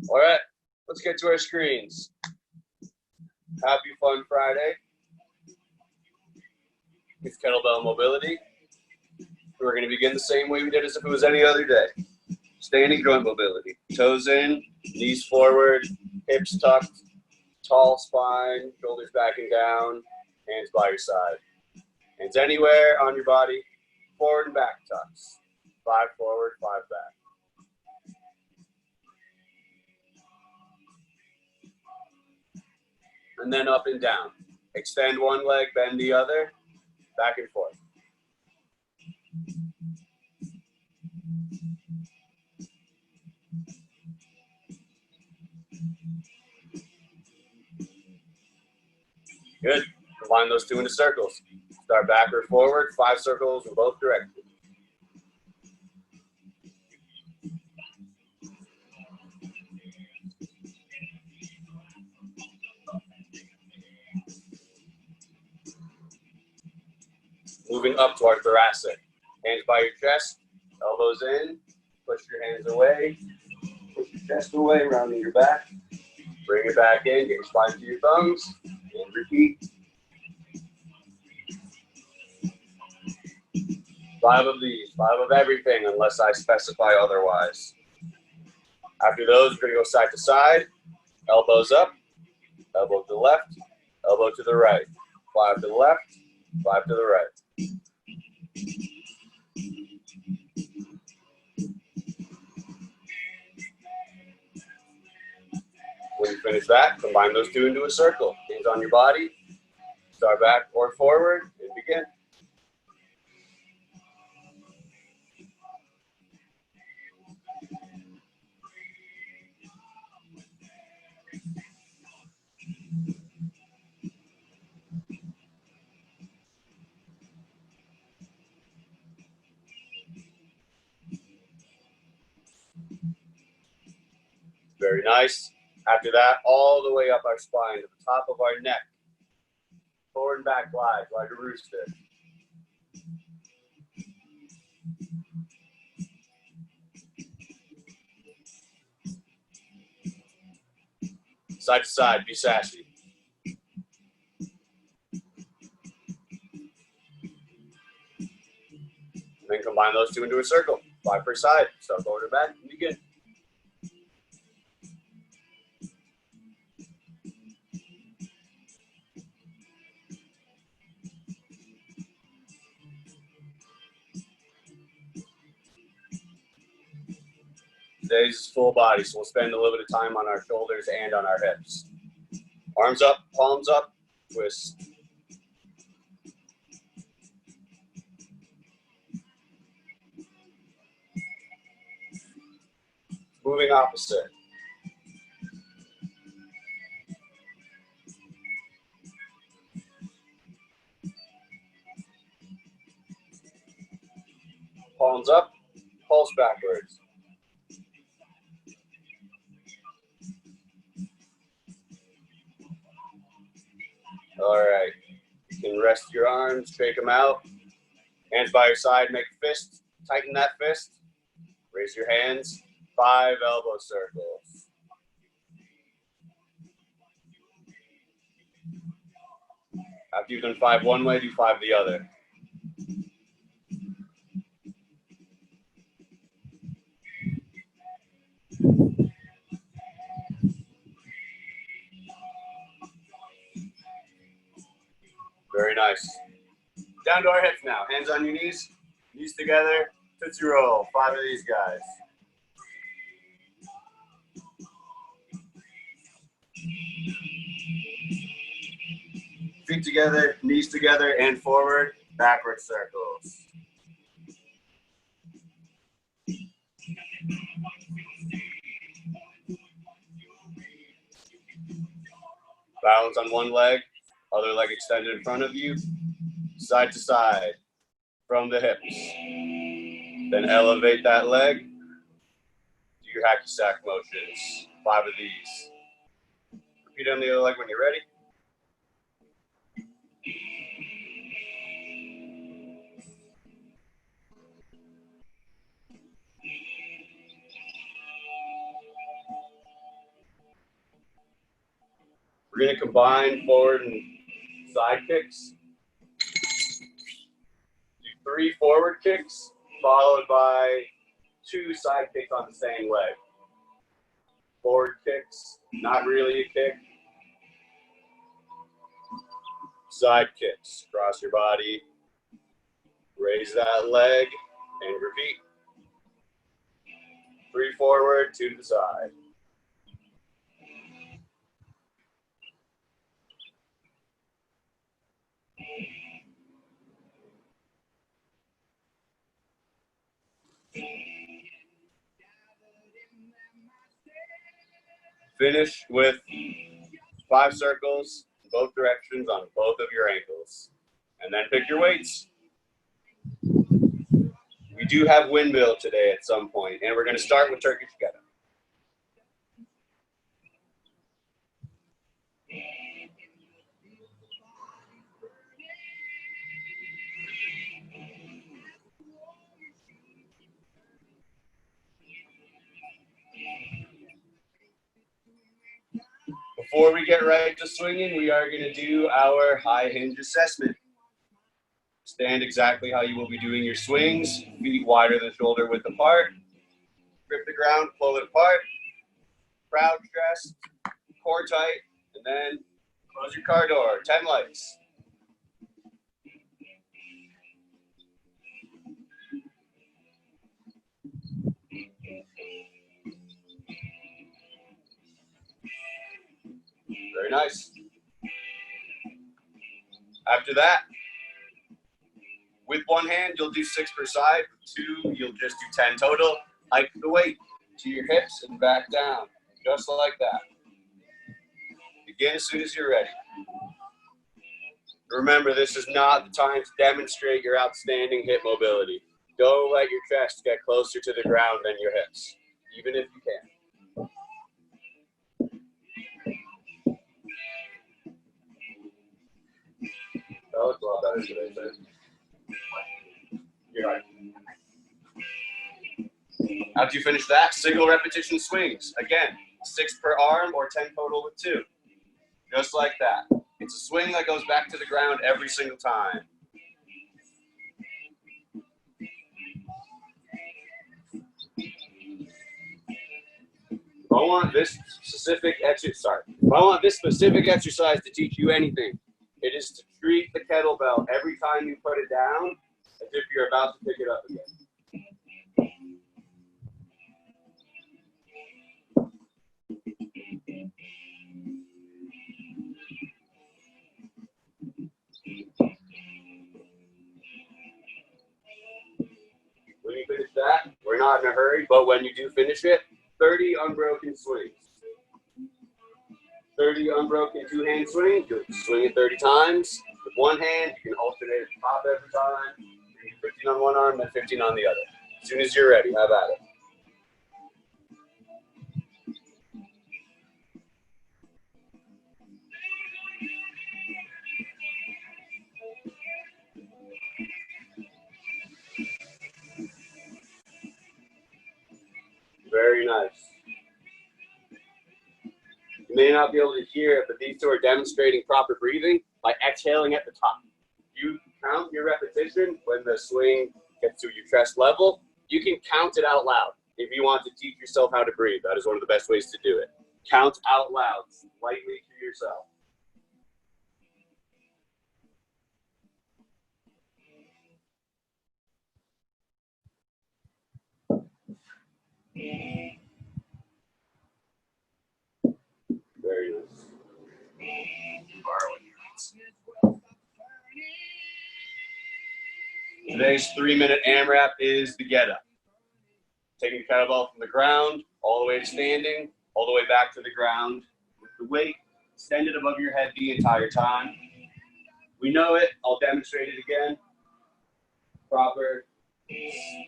All right, let's get to our screens. Happy Fun Friday with kettlebell mobility. We're going to begin the same way we did as if it was any other day. Standing joint mobility. Toes in, knees forward, hips tucked, tall spine, shoulders back and down, hands by your side. Hands anywhere on your body, forward and back tucks. 5 forward, 5 back. And then up and down. Extend one leg, bend the other, back and forth. Good. Combine those two into circles. Start backward, forward, 5 circles in both directions. Moving up to our thoracic. Hands by your chest, elbows in, push your hands away, push your chest away, rounding your back. Bring it back in, get your spine to your thumbs, and repeat. 5 of these, 5 of everything, unless I specify otherwise. After those, we're going to go side to side, elbows up, elbow to the left, elbow to the right. 5 to the left, 5 to the right. When you finish that, combine those two into a circle. Hands on your body, start back or forward, and begin. Very nice. After that, all the way up our spine to the top of our neck. Forward and back glide like a rooster. Side to side, be sassy. And then combine those two into a circle. 5 per side. Start forward and back and begin. Today's is full body, so we'll spend a little bit of time on our shoulders and on our hips. Arms up, palms up, twist. Moving opposite. Palms up, pulse backwards. All right, you can rest your arms, shake them out. Hands by your side, make a fist, tighten that fist. Raise your hands, 5 elbow circles. After you've done 5 one way, do 5 the other. Very nice. Down to our hips now. Hands on your knees together. Tootsie roll. 5 of these guys. Feet together, knees together, and forward. Backward circles. Balance on one leg. Other leg extended in front of you. Side to side. From the hips. Then elevate that leg. Do your hacky sack motions. 5 of these. Repeat on the other leg when you're ready. We're going to combine forward and side kicks. Do 3 forward kicks, followed by 2 side kicks on the same leg. Forward kicks, not really a kick. Side kicks, cross your body, raise that leg, and repeat. 3 forward, 2 to the side. Finish with 5 circles in both directions on both of your ankles. And then pick your weights. We do have windmill today at some point, and we're going to start with Turkish get-up. Before we get right to swinging, we are going to do our high hinge assessment. Stand exactly how you will be doing your swings, feet wider than shoulder width apart. Grip the ground, pull it apart. Crouch rest, core tight, and then close your car door. 10 lights. Very nice. After that, with one hand, you'll do 6 per side. With 2, you'll just do 10 total. Hike the weight to your hips and back down, just like that. Begin as soon as you're ready. Remember, this is not the time to demonstrate your outstanding hip mobility. Don't let your chest get closer to the ground than your hips, even if you can. That looks a lot better today, sir. You're right. After you finish that, single repetition swings. Again, 6 per arm or 10 total with 2. Just like that. It's a swing that goes back to the ground every single time. If I want this specific exercise to teach you anything, it is to treat the kettlebell every time you put it down as if you're about to pick it up again. When you finish that, we're not in a hurry, but when you do finish it, 30 unbroken swings. 30 unbroken 2-hand swings. You'll swing it 30 times. With one hand, you can alternate at the top every time. 15 on one arm, then 15 on the other. As soon as you're ready, have at it. Very nice. You may not be able to hear it, but these 2 are demonstrating proper breathing by exhaling at the top. You count your repetition when the swing gets to your chest level. You can count it out loud if you want to teach yourself how to breathe. That is one of the best ways to do it. Count out loud, lightly to yourself. Very nice. Today's 3-minute AMRAP is the get up. Taking the kettlebell from the ground, all the way to standing, all the way back to the ground, with the weight extended above your head the entire time. We know it, I'll demonstrate it again. Proper,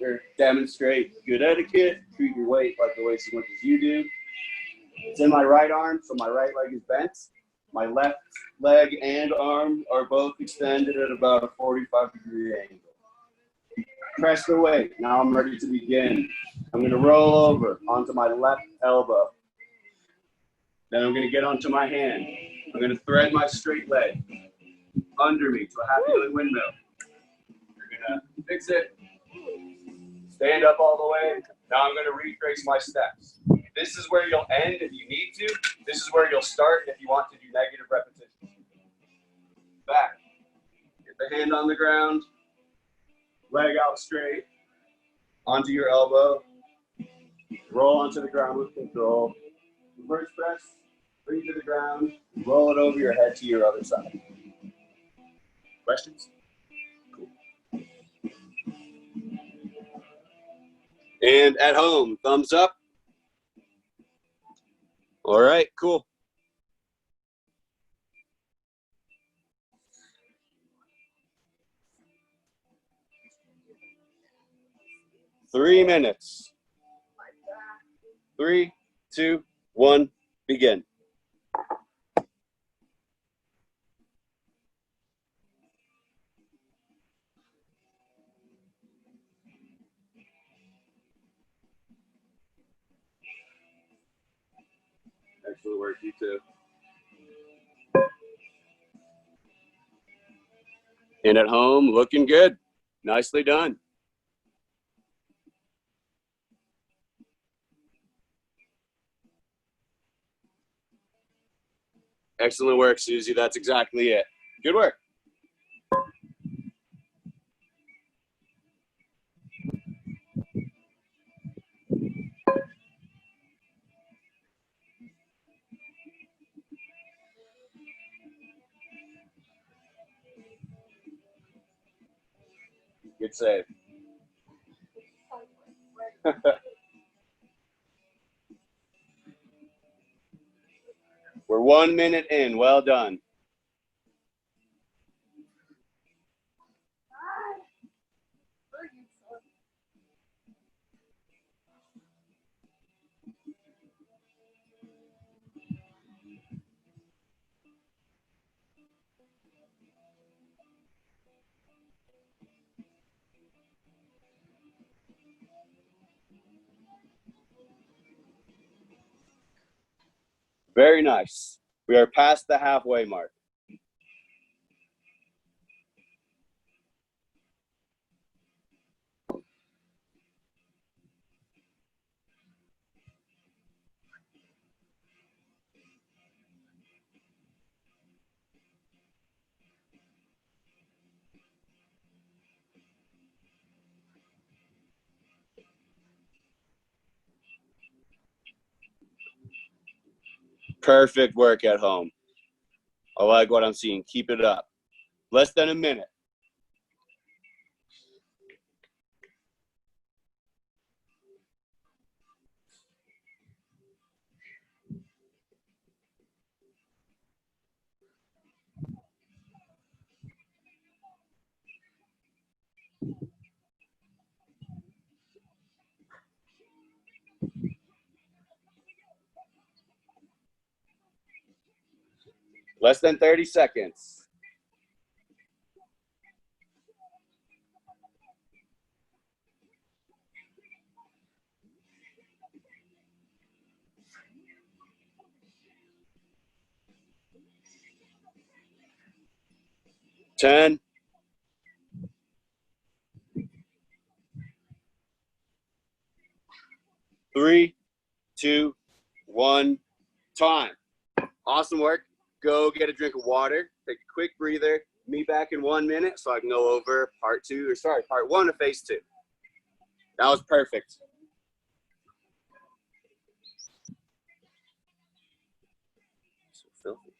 or demonstrate good etiquette, treat your weight like the weight as much as you do. It's in my right arm, so my right leg is bent. My left leg and arm are both extended at about a 45-degree angle. Press the weight. Now I'm ready to begin. I'm going to roll over onto my left elbow. Then I'm going to get onto my hand. I'm going to thread my straight leg under me to a half kneeling windmill. You're going to fix it. Stand up all the way. Now I'm going to retrace my steps. This is where you'll end if you need to. This is where you'll start if you want to do negative repetitions. Back. Get the hand on the ground. Leg out straight. Onto your elbow. Roll onto the ground with control. Reverse press. Bring to the ground. Roll it over your head to your other side. Questions? Cool. And at home, thumbs up. All right, cool. Three minutes. 3, 2, 1, begin. Excellent work, you too. And at home, looking good. Nicely done. Excellent work, Susie. That's exactly it. Good work. Good save. We're 1 minute in. Well done. Very nice. We are past the halfway mark. Perfect work at home. I like what I'm seeing. Keep it up. Less than a minute. Less than 30 seconds. Ten, 3, 2, 1, time. Awesome work. Go get a drink of water. Take a quick breather. Meet back in 1 minute so I can go over part 1 of phase 2. That was perfect. So filthy.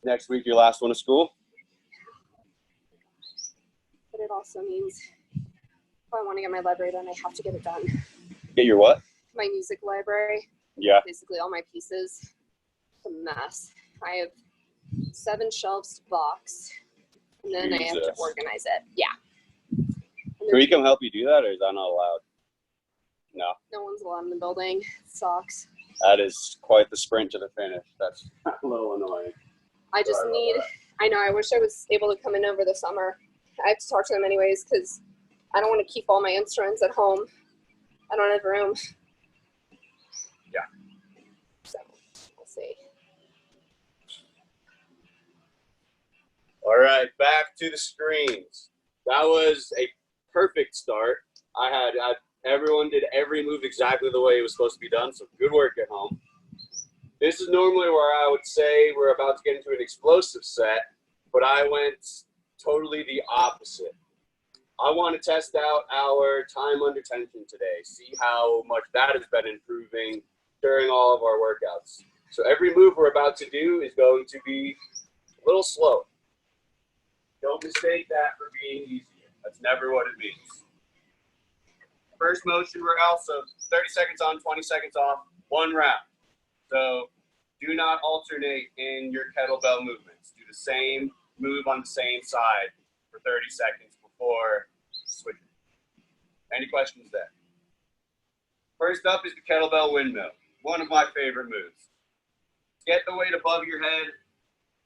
Next week, your last one of school. But it also means if I want to get my library done, I have to get it done. Get your what? My music library. Yeah. Basically all my pieces. It's a mess. I have 7 shelves to box. and then I have to organize it. Yeah. Can we come help you do that, or is that not allowed? No. No one's allowed in the building. It sucks. That is quite the sprint to the finish. That's a little annoying. I just need, I know, I wish I was able to come in over the summer. I have to talk to them anyways because I don't want to keep all my instruments at home. I don't have room. Yeah. So, we'll see. All right, back to the screens. That was a perfect start. Everyone did every move exactly the way it was supposed to be done, so good work at home. This is normally where I would say we're about to get into an explosive set, but I went totally the opposite. I want to test out our time under tension today, see how much that has been improving during all of our workouts. So every move we're about to do is going to be a little slow. Don't mistake that for being easier. That's never what it means. First motion, we're also 30 seconds on, 20 seconds off, 1 round. So do not alternate in your kettlebell movements. Do the same move on the same side for 30 seconds before switching. Any questions there? First up is the kettlebell windmill, one of my favorite moves. Get the weight above your head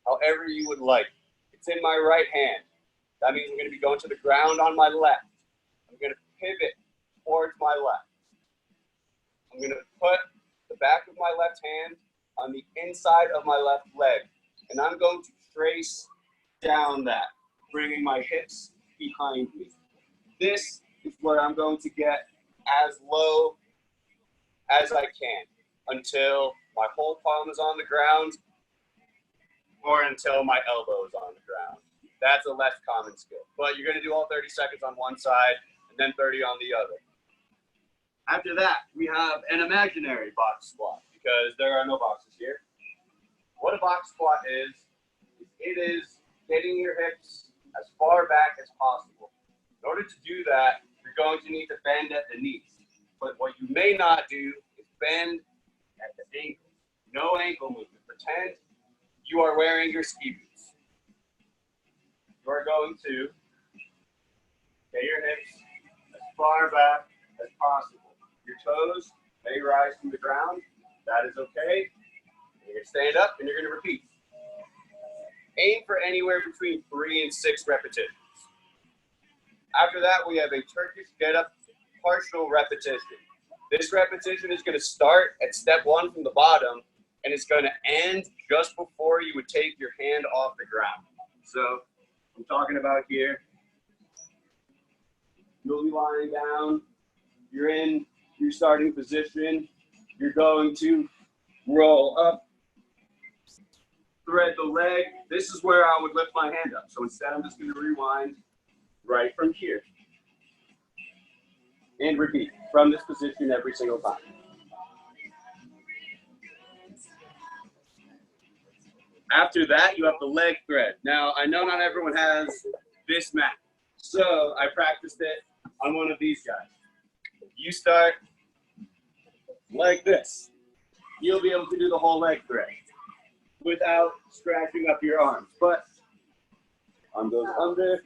however you would like. It's in my right hand. That means I'm going to be going to the ground on my left. I'm going to pivot towards my left. I'm going to put the back of my left hand on the inside of my left leg. And I'm going to trace down that, bringing my hips behind me. This is where I'm going to get as low as I can until my whole palm is on the ground or until my elbow is on the ground. That's a less common skill. But you're going to do all 30 seconds on one side and then 30 on the other. After that, we have an imaginary box squat because there are no boxes here. What a box squat is it is getting your hips as far back as possible. In order to do that, you're going to need to bend at the knees. But what you may not do is bend at the ankle. No ankle movement. Pretend you are wearing your ski boots. You are going to get your hips as far back as possible. Your toes may rise from the ground. That is okay. You're going to stand up and you're going to repeat. Aim for anywhere between 3 and 6 repetitions. After that, we have a Turkish get-up partial repetition. This repetition is going to start at step 1 from the bottom, and it's going to end just before you would take your hand off the ground. So I'm talking about here. You'll be lying down. You're in your starting position. You're going to roll up, thread the leg. This is where I would lift my hand up. So instead, I'm just going to rewind right from here. And repeat from this position every single time. After that, you have the leg thread. Now, I know not everyone has this mat. So I practiced it on one of these guys. You start like this. You'll be able to do the whole leg thread without scratching up your arms. But arm goes under,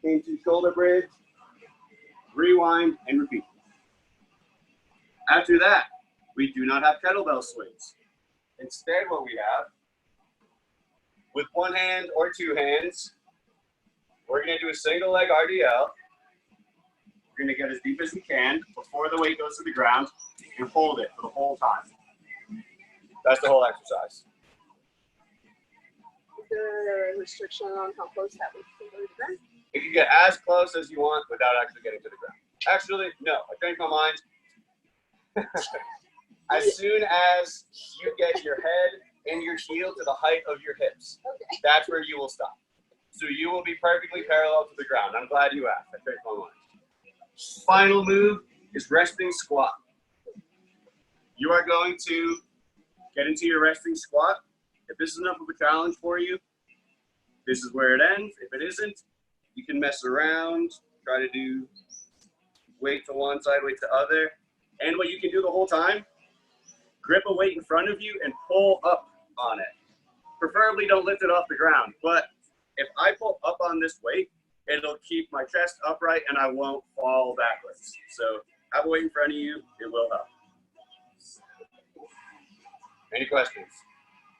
into shoulder bridge, rewind, and repeat. After that, we do not have kettlebell swings. Instead, what we have, with one hand or two hands, we're going to do a single leg RDL. We're going to get as deep as we can before the weight goes to the ground and hold it for the whole time. That's the whole exercise. Is there a restriction on how close that we can go to the ground? You can get as close as you want without actually getting to the ground. Actually, no, I changed my mind. As soon as you get your head and your heel to the height of your hips, that's where you will stop. So you will be perfectly parallel to the ground. I'm glad you asked. I changed my mind. Final move is resting squat. You are going to get into your resting squat. If this is enough of a challenge for you, this is where it ends. If it isn't, you can mess around, try to do weight to one side, weight to the other. And what you can do the whole time, grip a weight in front of you and pull up on it. Preferably don't lift it off the ground, but If I pull up on this weight, it'll keep my chest upright and I won't fall backwards. So have a weight in front of you, it will help. Any questions?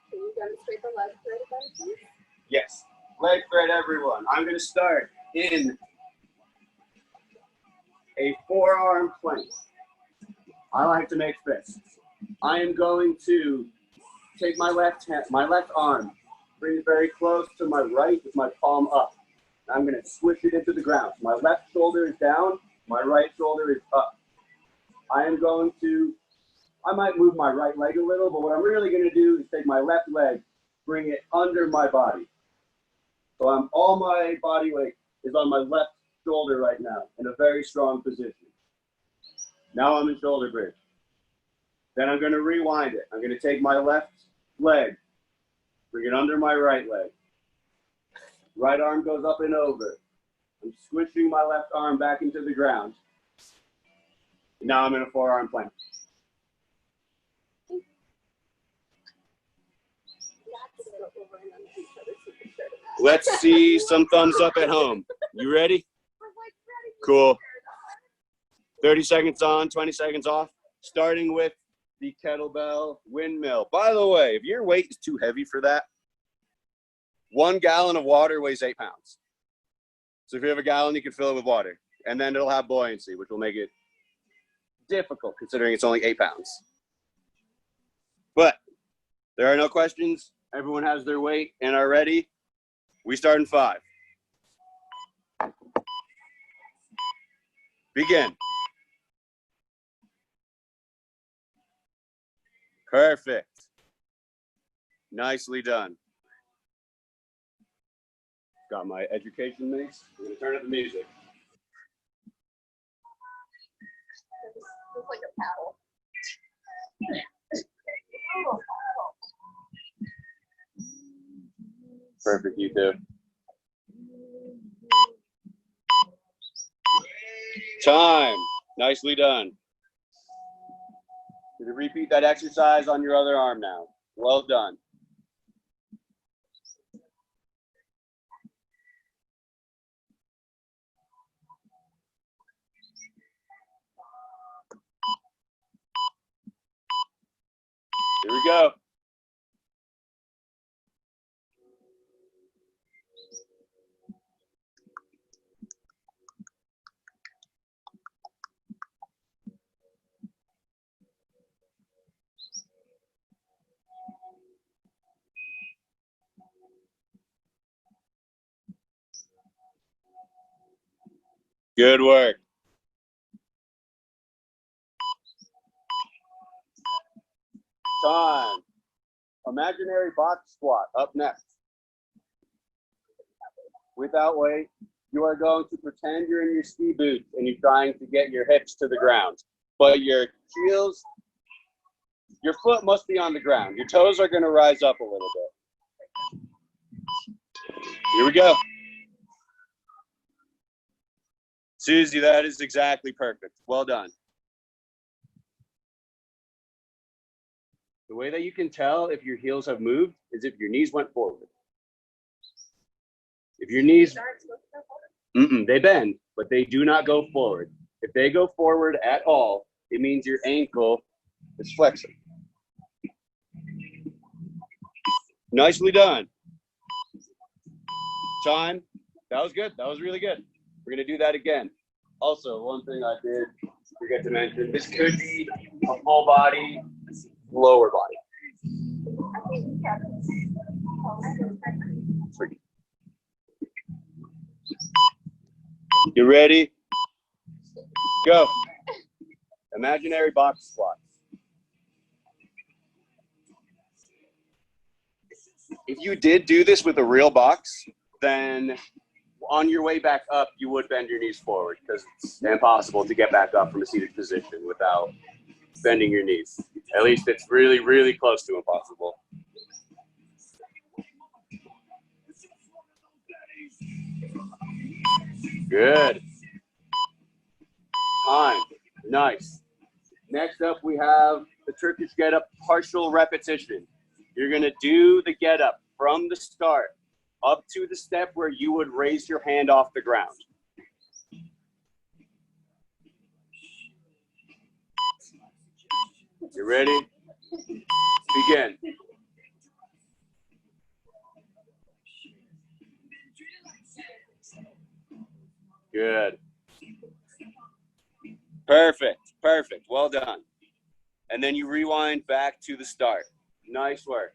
Can you demonstrate the leg thread again, please? Yes. Leg thread, everyone. I'm going to start in a forearm plank. I like to make fists. I am going to take my left arm, bring it very close to my right with my palm up. I'm going to squish it into the ground. My left shoulder is down, my right shoulder is up. I might move my right leg a little, but what I'm really going to do is take my left leg, bring it under my body. So all my body weight is on my left shoulder right now in a very strong position. Now I'm in shoulder bridge. Then I'm going to rewind it. I'm going to take my left leg, bring it under my right leg. Right arm goes up and over. I'm squishing my left arm back into the ground. Now I'm in a forearm plank. Let's see some thumbs up at home. You ready? Cool. 30 seconds on, 20 seconds off. Starting with the kettlebell windmill. By the way, if your weight is too heavy for that, 1 gallon of water weighs 8 pounds. So if you have a gallon, you can fill it with water. And then it'll have buoyancy, which will make it difficult considering it's only 8 pounds. But there are no questions. Everyone has their weight and are ready. We start in 5. Begin. Perfect. Nicely done. Got my education mix. I'm going to turn up the music. It's like a paddle. Perfect, you too. Time. Nicely done. You're going to repeat that exercise on your other arm now. Well done. Here we go. Good work. Time. Imaginary box squat up next. Without weight, you are going to pretend you're in your ski boots and you're trying to get your hips to the ground. But your heels, your foot must be on the ground. Your toes are going to rise up a little bit. Here we go. Susie, that is exactly perfect. Well done. The way that you can tell if your heels have moved is if your knees went forward. If your knees, they bend, but they do not go forward. If they go forward at all, it means your ankle is flexing. Nicely done. Time. That was good. That was really good. We're going to do that again. Also, one thing I did forget to mention, this could be a full body, lower body. You ready? Go. Imaginary box squats. If you did do this with a real box, then on your way back up, you would bend your knees forward because it's impossible to get back up from a seated position without bending your knees. At least it's really, really close to impossible. Good. Time. Nice. Next up, we have the Turkish get up partial repetition. You're going to do the get up from the start up to the step where you would raise your hand off the ground. You ready? Begin. Good. Perfect, perfect, well done. And then you rewind back to the start. Nice work.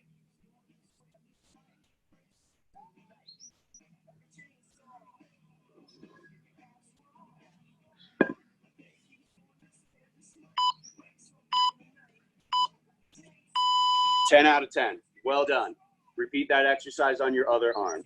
Ten out of 10, well done. Repeat that exercise on your other arm.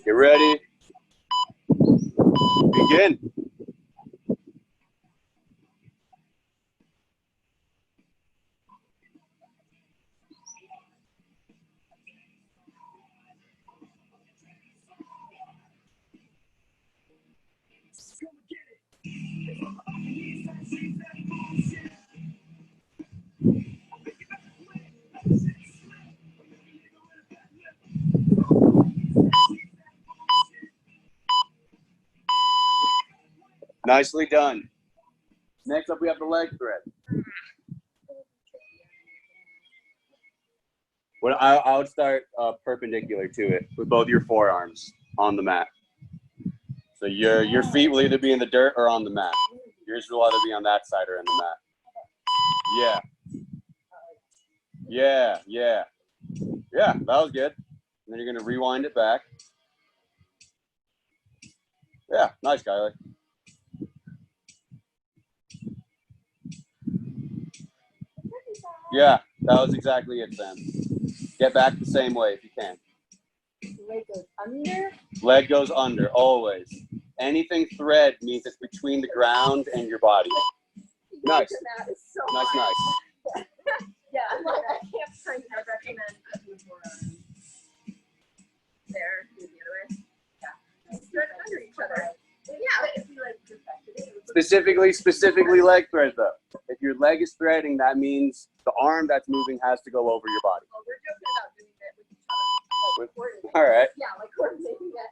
Get ready. Begin. Nicely done. Next up, we have the leg thread. Well, I would start perpendicular to it with both your forearms on the mat. So your feet will either be in the dirt or on the mat. Yours will either be on that side or in the mat. Yeah. Yeah, that was good. And then you're going to rewind it back. Yeah, nice, Kylie. Yeah, that was exactly it, Sam. Get back the same way if you can. Leg goes under? Leg goes under, always. Anything thread means it's between the ground and your body. Nice. So nice. Yeah, I can't find I recommend there, do the other way. Yeah. Thread under each other. Yeah, but if you like perfected it. Specifically leg thread though. If your leg is threading, that means the arm that's moving has to go over your body. Oh, we're joking about doing it with each other. Like, all right. Yeah, like coordinating it.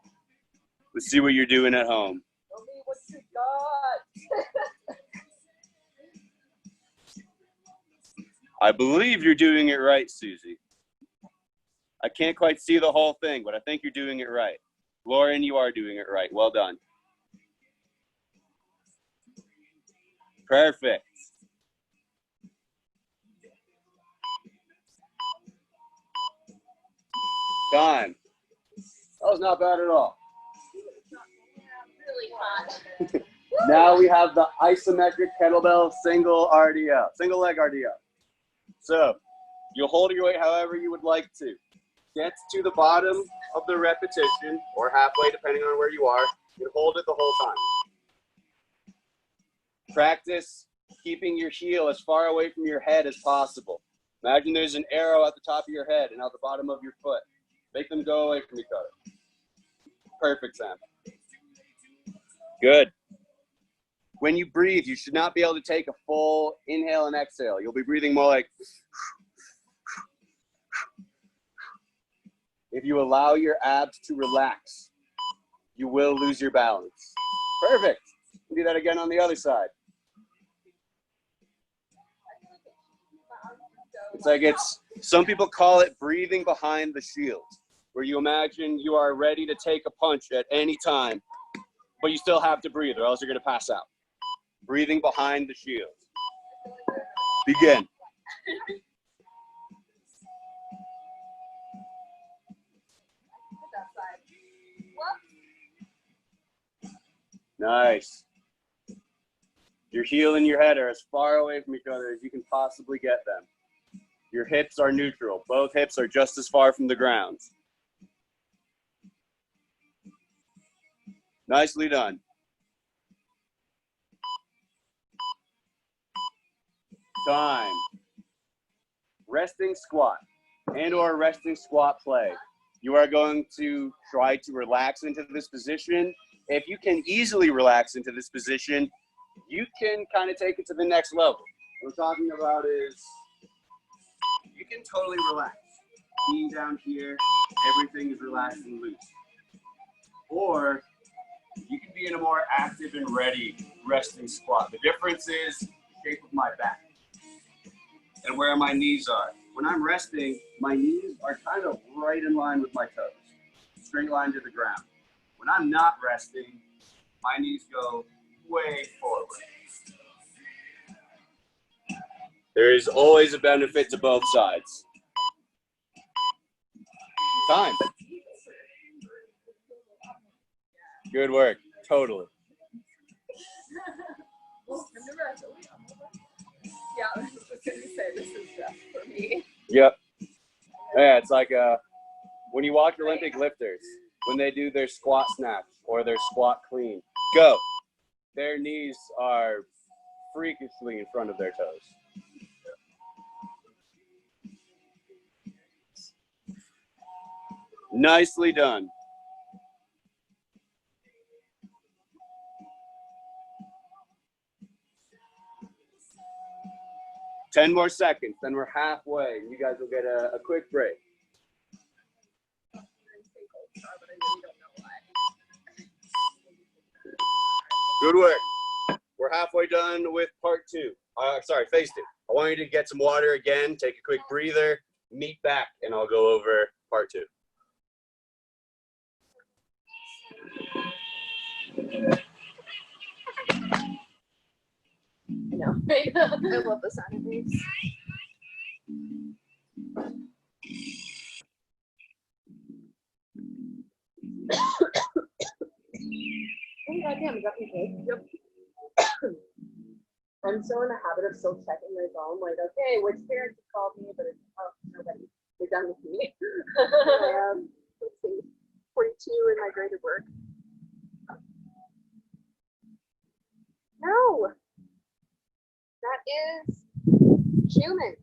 Let's see what you're doing at home. Tell me what you got. I believe you're doing it right, Susie. I can't quite see the whole thing, but I think you're doing it right. Lauren, you are doing it right. Well done. Perfect. Time. That was not bad at all. Really hot. Now we have the isometric kettlebell single RDL, single leg RDL. So you'll hold your weight however you would like to. Get to the bottom of the repetition or halfway depending on where you are. You hold it the whole time. Practice keeping your heel as far away from your head as possible. Imagine there's an arrow at the top of your head and at the bottom of your foot. Make them go away from each other. Perfect, Sam. Good. When you breathe, you should not be able to take a full inhale and exhale. You'll be breathing more like. If you allow your abs to relax, you will lose your balance. Perfect. Do that again on the other side. It's like some people call it breathing behind the shield, where you imagine you are ready to take a punch at any time, but you still have to breathe or else you're going to pass out. Breathing behind the shield. Begin. Nice. Your heel and your head are as far away from each other as you can possibly get them. Your hips are neutral. Both hips are just as far from the ground. Nicely done. Time. Resting squat and or resting squat play. You are going to try to relax into this position If you can easily relax into this position, you can kind of take it to the next level. What we're talking about is you can totally relax. Being down here, everything is relaxed and loose. Or you can be in a more active and ready resting squat. The difference is the shape of my back and where my knees are. When I'm resting, my knees are kind of right in line with my toes, straight line to the ground. When I'm not resting, my knees go way forward. There is always a benefit to both sides. Time. Good work. Totally. Yeah, I was just going to say, this is just for me. Yep. Yeah, it's like when you watch Olympic lifters, when they do their squat snatch or their squat clean, go. Their knees are freakishly in front of their toes. Nicely done. Ten more seconds, then we're halfway, and you guys will get a quick break. Good work. We're halfway done with part two. Sorry, phase two. I want you to get some water again, take a quick breather, meet back, and I'll go over part two. I know, right? I love the sound of these. Oh, goddamn, is that okay? Yep. I'm so in the habit of still checking my phone, like, okay, which parents have called me, but it's, oh, nobody. They're done with me. Let's see, 42 in my graded work. No, that is human.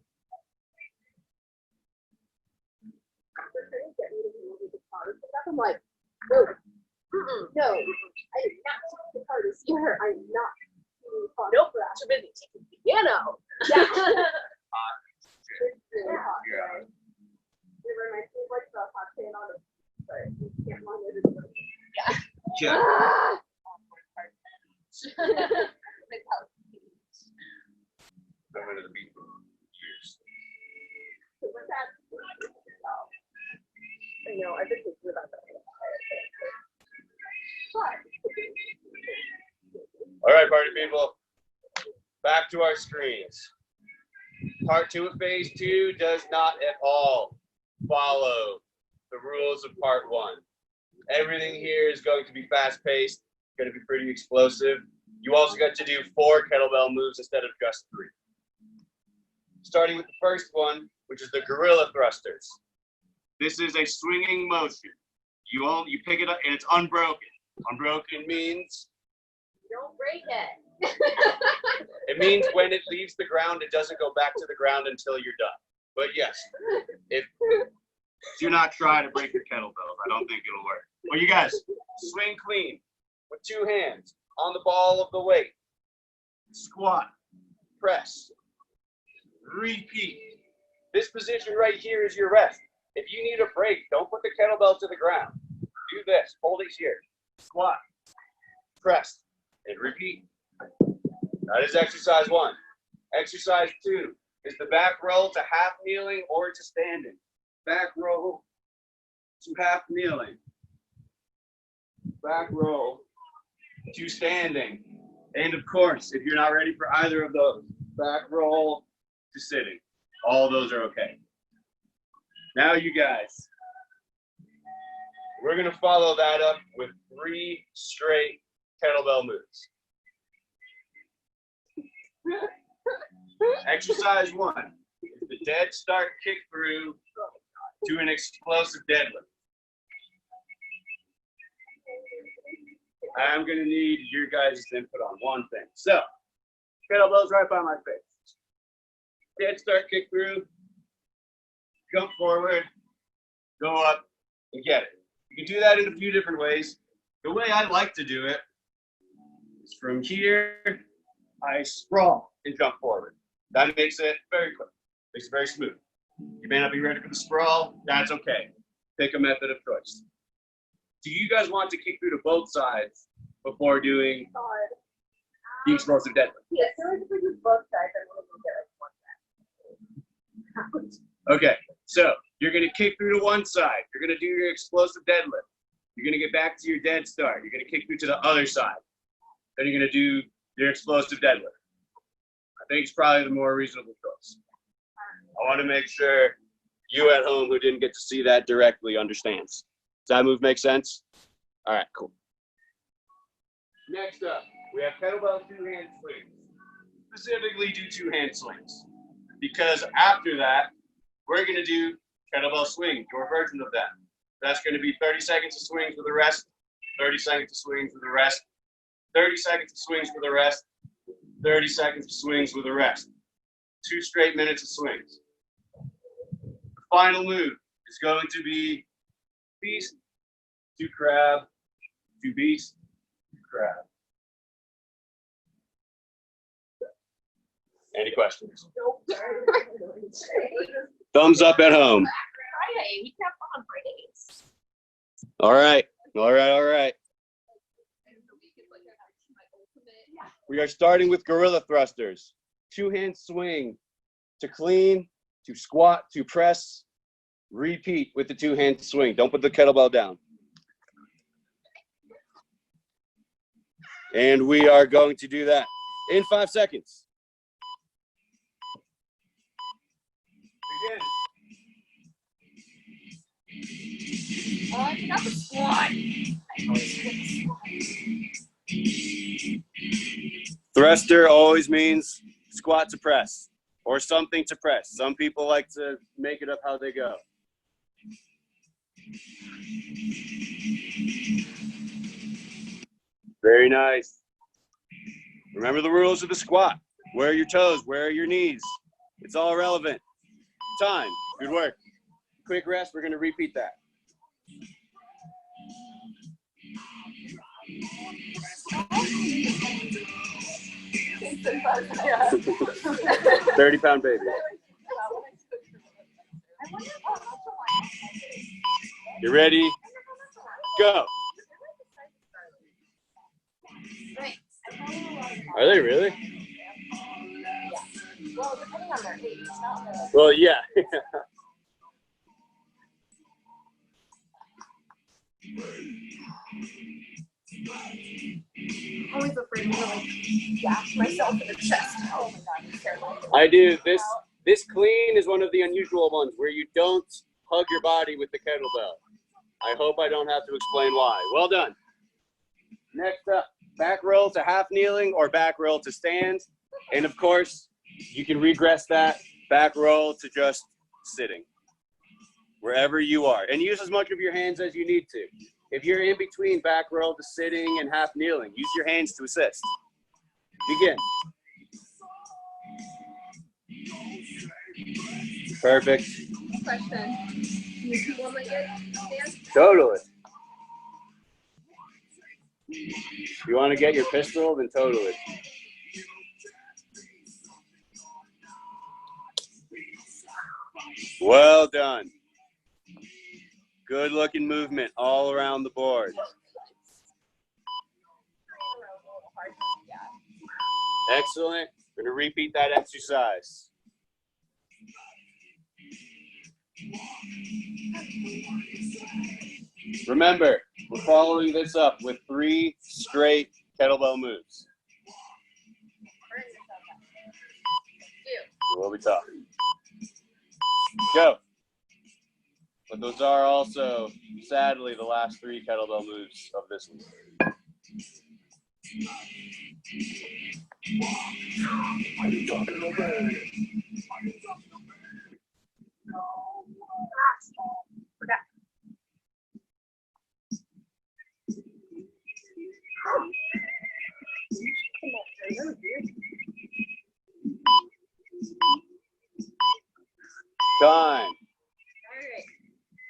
They're trying to get me to move the card. I'm like, no, no, I did not take the card to see her. I'm not. Nope, too busy taking the piano. Yeah. It's really hot. Yeah. It reminds me of like the hot pan on it, but you can't mind it. Yeah. Yeah. Ah! I'm into the beat for years. What's that? I know, I've been thinking about that. All right, party people, back to our screens. Part two of phase two does not at all follow the rules of part one. Everything here is going to be fast-paced, going to be pretty explosive. You also got to do 4 kettlebell moves instead of just 3. Starting with the first one, which is the gorilla thrusters. This is a swinging motion. You pick it up and it's unbroken. Unbroken means Don't break it. it means when it leaves the ground, it doesn't go back to the ground until you're done. But yes, do not try to break your kettlebells. I don't think it'll work. Well, you guys, swing clean with 2 hands on the ball of the weight. Squat, press, repeat. This position right here is your rest. If you need a break, don't put the kettlebell to the ground. Do this, hold it here. Squat, press, and repeat. That is exercise 1. Exercise 2 is the back roll to half kneeling or to standing. Back roll to half kneeling. Back roll to standing. And of course, if you're not ready for either of those, back roll to sitting. All those are okay. Now you guys, we're gonna follow that up with 3 straight kettlebell moves. Exercise 1 is the dead start kick through to an explosive deadlift. I'm gonna need your guys' input on one thing. So, kettlebells right by my face. Dead start kick through, jump forward, go up, and get it. You can do that in a few different ways. The way I like to do it is from here, I sprawl and jump forward. That makes it very quick, makes it very smooth. You may not be ready for the sprawl, that's okay. Pick a method of choice. Do you guys want to kick through to both sides before doing the explosive deadlift? Yeah, so if we do both sides, then we'll get like one side. Okay, so you're gonna kick through to one side. You're gonna do your explosive deadlift. You're gonna get back to your dead start. You're gonna kick through to the other side. Then you're gonna do your explosive deadlift. I think it's probably the more reasonable choice. I want to make sure you at home who didn't get to see that directly understands. Does that move make sense? All right, cool. Next up, we have kettlebell two-hand swings. Specifically do two-hand swings. Because after that, we're going to do kettlebell swings, your version of that. That's going to be 30 seconds of swings with the rest, 30 seconds of swings with the rest, 30 seconds of swings with the rest, 30 seconds of swings with the rest. 2 straight minutes of swings. The final move is going to be beast to crab to beast to crab. Any questions? Thumbs up at home. Friday, we have fun on Fridays. All right. All right. All right. We are starting with gorilla thrusters. Two-hand swing to clean, to squat, to press. Repeat with the two-hand swing. Don't put the kettlebell down. And we are going to do that in 5 seconds. Begin. Oh, I forgot the squat. I always forget the squat. Thruster always means squat to press or something to press. Some people like to make it up how they go. Very nice. Remember the rules of the squat. Where are your toes? Where are your knees? It's all relevant. Time. Good work. Quick rest. We're going to repeat that. Yeah. 30-pound baby. You ready? Go. Are they really? Well, depending on their age, not their. Well, yeah. I'm always afraid to like gash myself in the chest. Oh my god, it's terrible. I do. This clean is one of the unusual ones where you don't hug your body with the kettlebell. I hope I don't have to explain why. Well done. Next up, back roll to half kneeling or back roll to stand. And of course, you can regress that back roll to just sitting, wherever you are. And use as much of your hands as you need to. If you're in between back roll to sitting and half kneeling, use your hands to assist. Begin. Perfect. Question. You do one-legged stand? Totally. If you want to get your pistol, then totally. Well done. Good looking movement all around the board. Excellent. We're going to repeat that exercise. Remember, we're following this up with 3 straight kettlebell moves. We'll be talking. Go. But those are also, sadly, the last 3 kettlebell moves of this one. Time.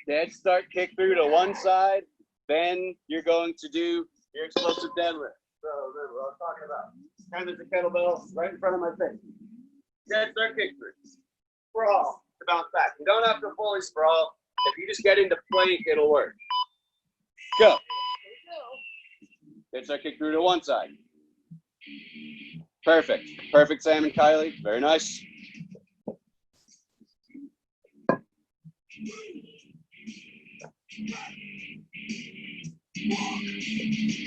Dead start kick through to one side, Then you're going to do your explosive deadlift. So remember what I was talking about. Kind of the kettlebell right in front of my face. Dead start kick through. Sprawl to bounce back. You don't have to fully sprawl. If you just get into plank, it'll work. Go. Dead start kick through to one side. Perfect. Perfect, Sam and Kylie. Very nice.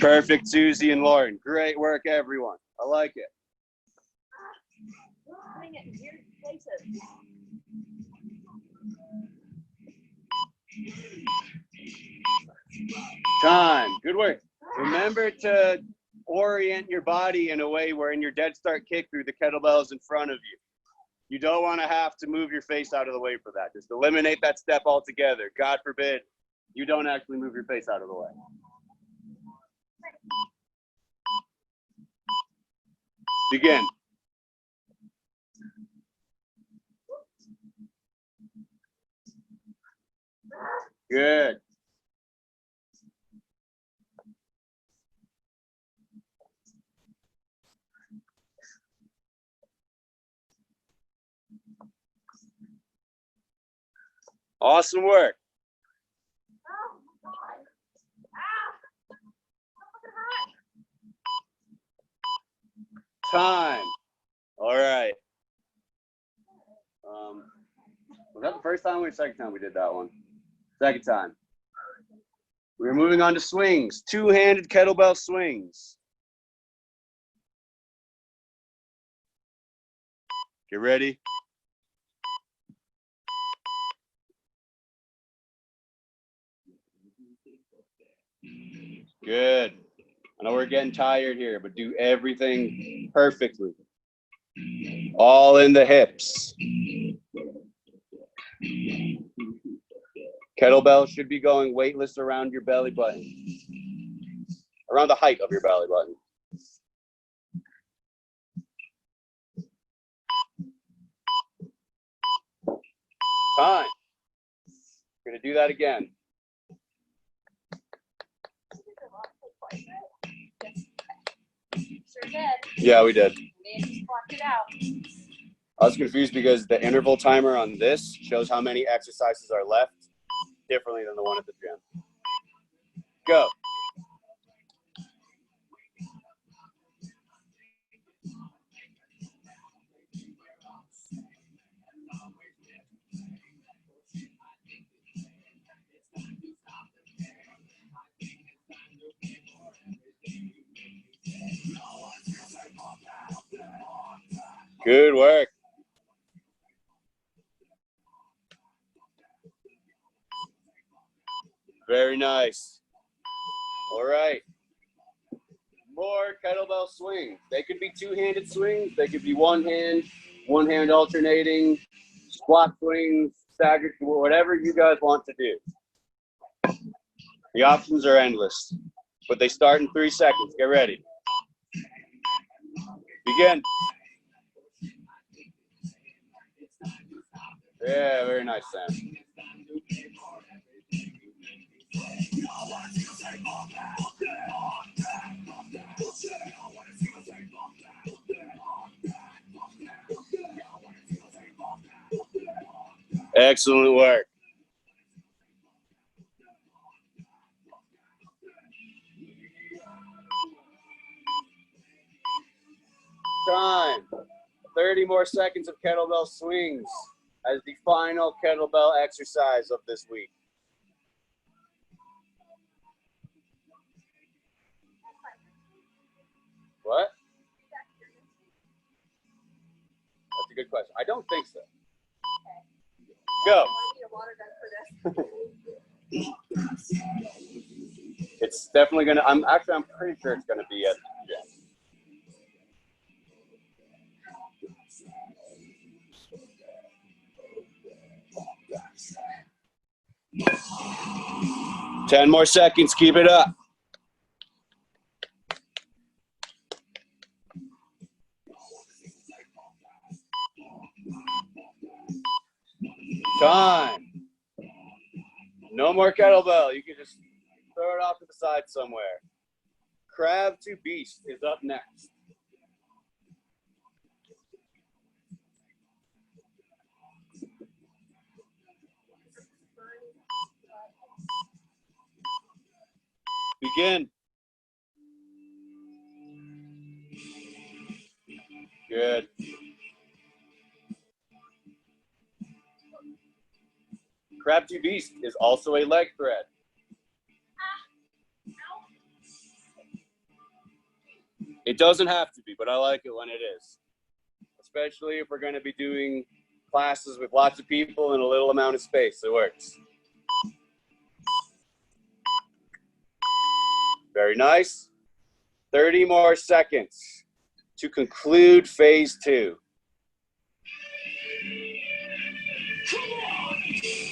Perfect, Susie and Lauren. Great work, everyone. I like it. Time. Good work. Remember to orient your body in a way where in your dead start kick through, the kettlebell is in front of you. You don't want to have to move your face out of the way for that. Just eliminate that step altogether. God forbid you don't actually move your face out of the way. Begin. Good. Awesome work. Time. All right. Was that the first time or the second time we did that one? Second time. We're moving on to swings. Two-handed kettlebell swings. Get ready. Good. I know we're getting tired here, but do everything perfectly. All in the hips. Kettlebell should be going weightless around your belly button. Around the height of your belly button. Time. We're going to do that again. Sure did. Yeah, we did. Man, just blocked it out. I was confused because the interval timer on this shows how many exercises are left differently than the one at the gym. Go. Good work. Very nice. All right. More kettlebell swings. They could be two-handed swings. They could be one hand alternating, squat swings, staggered, whatever you guys want to do. The options are endless, but they start in 3 seconds. Get ready. Begin. Yeah, very nice, Sam. Excellent work. Time. 30 more seconds of kettlebell swings as the final kettlebell exercise of this week. What? That's a good question. I don't think so. Go. It's definitely gonna. I'm pretty sure it's gonna be at the gym. Ten more seconds. Keep it up. Time. No more kettlebell. You can just throw it off to the side somewhere. Crab to beast is up next. Begin. Good. Crab to beast is also a leg thread. It doesn't have to be, but I like it when it is. Especially if we're going to be doing classes with lots of people in a little amount of space. It works. Very nice. 30 more seconds to conclude phase 2.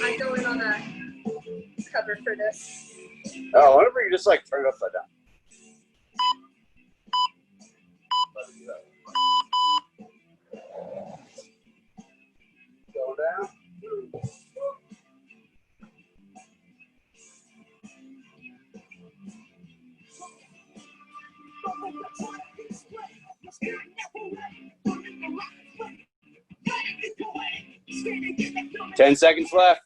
I'm going on a cover for this. Oh, whenever you just like turn it upside down. Go down. 10 seconds left.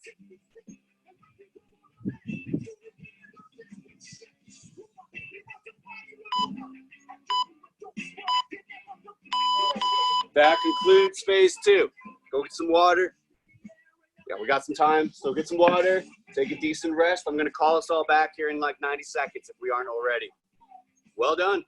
That concludes phase 2. Go get some water. Yeah, we got some time, so get some water, take a decent rest. I'm gonna call us all back here in like 90 seconds if we aren't already. Well done.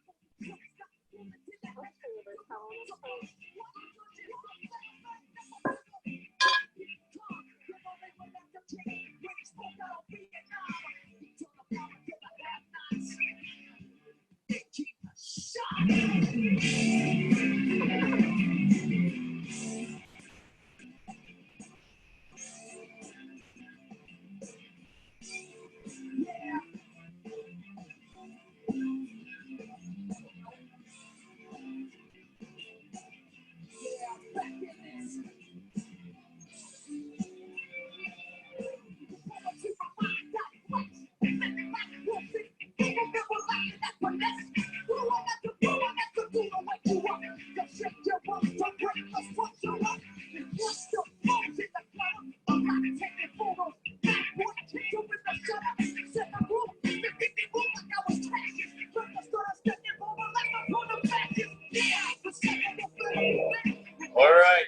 All right,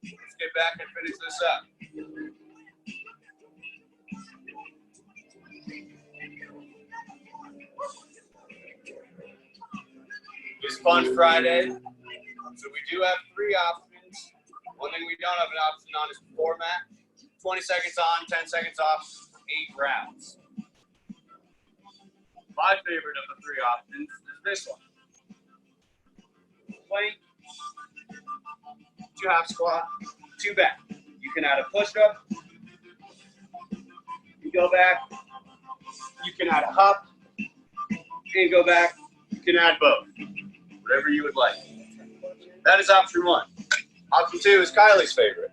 let's get back and finish this up. It's Fun Friday, so we do have 3 options. One thing we don't have an option on is format. 20 seconds on, 10 seconds off, 8 rounds. My favorite of the 3 options is this one. Plank, 2 half squat, 2 back. You can add a push-up. You go back. You can add a hop and go back. You can add both. Whatever you would like. That is option 1. Option 2 is Kylie's favorite.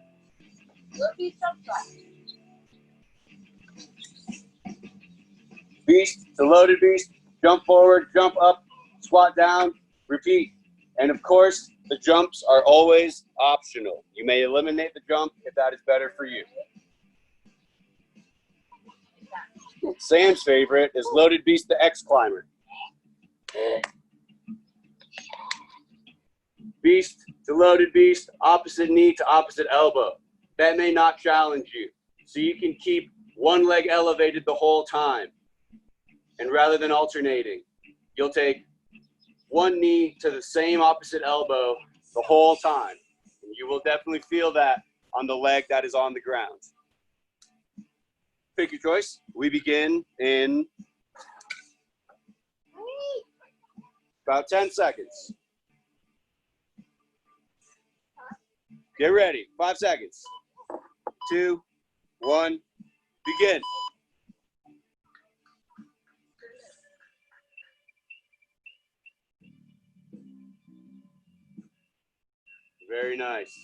Beast, the loaded beast. Jump forward, jump up, squat down, repeat. And of course, the jumps are always optional. You may eliminate the jump if that is better for you. Sam's favorite is loaded beast, the X climber. Beast to loaded beast, opposite knee to opposite elbow. That may not challenge you. So you can keep one leg elevated the whole time. And rather than alternating, you'll take one knee to the same opposite elbow the whole time. And you will definitely feel that on the leg that is on the ground. Pick your choice. We begin in about 10 seconds. Get ready. 5 seconds. 2, 1, begin. Very nice.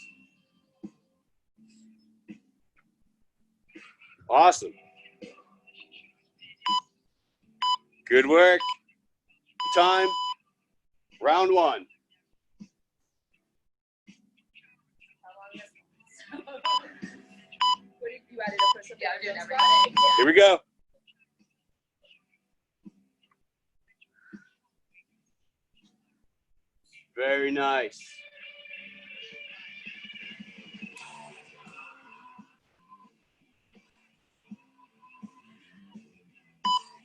Awesome. Good work. Time. Round one. You added a push-up. Yeah, I'm doing everything. Here we go. Very nice.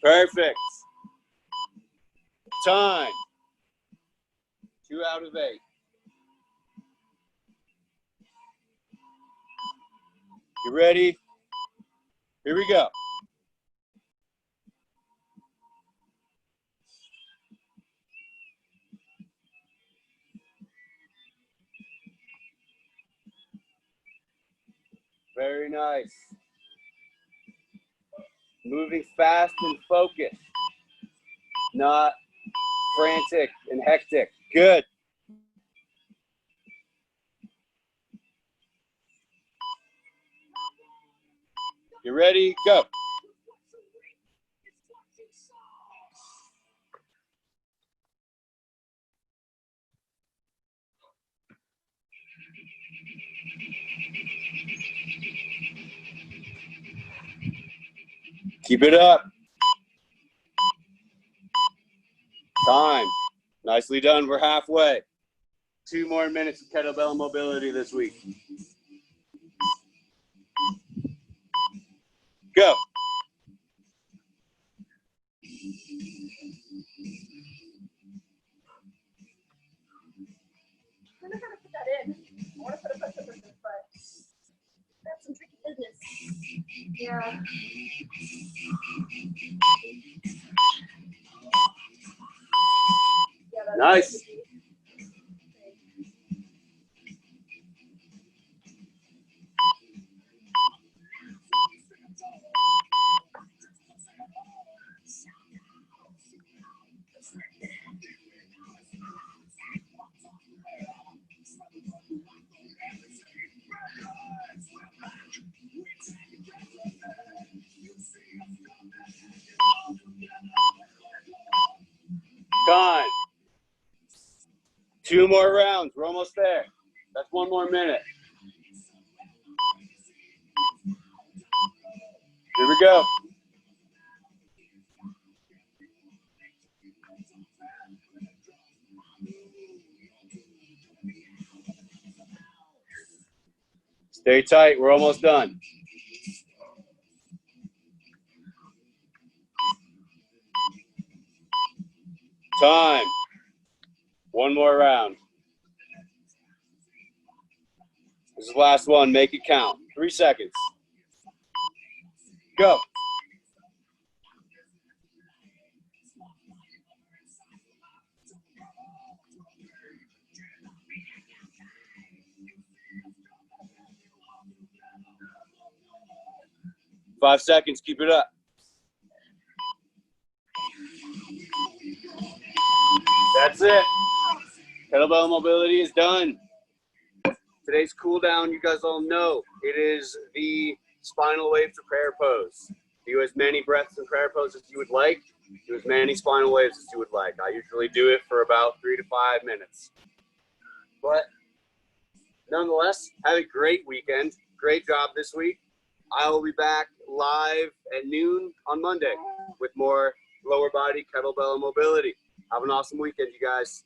Perfect. Time. 2 out of 8. You ready? Here we go. Very nice. Moving fast and focused, not frantic and hectic. Good. You ready? Go. Keep it up. Time. Nicely done. We're halfway. 2 more minutes of kettlebell mobility this week. Go. I don't know how to put that in. I want to put a push-up in, but that's some tricky business. Yeah. Nice. Time. 2 more rounds. We're almost there. That's 1 more minute. Here we go. Stay tight. We're almost done. Time. 1 more round. This is the last one. Make it count. 3 seconds. Go. Five seconds. Keep it up. That's it. Kettlebell mobility is done. Today's cool down, you guys all know, it is the spinal wave to prayer pose. Do as many breaths in prayer pose as you would like. Do as many spinal waves as you would like. I usually do it for about 3 to 5 minutes. But nonetheless, have a great weekend. Great job this week. I will be back live at noon on Monday with more lower body kettlebell mobility. Have an awesome weekend, you guys.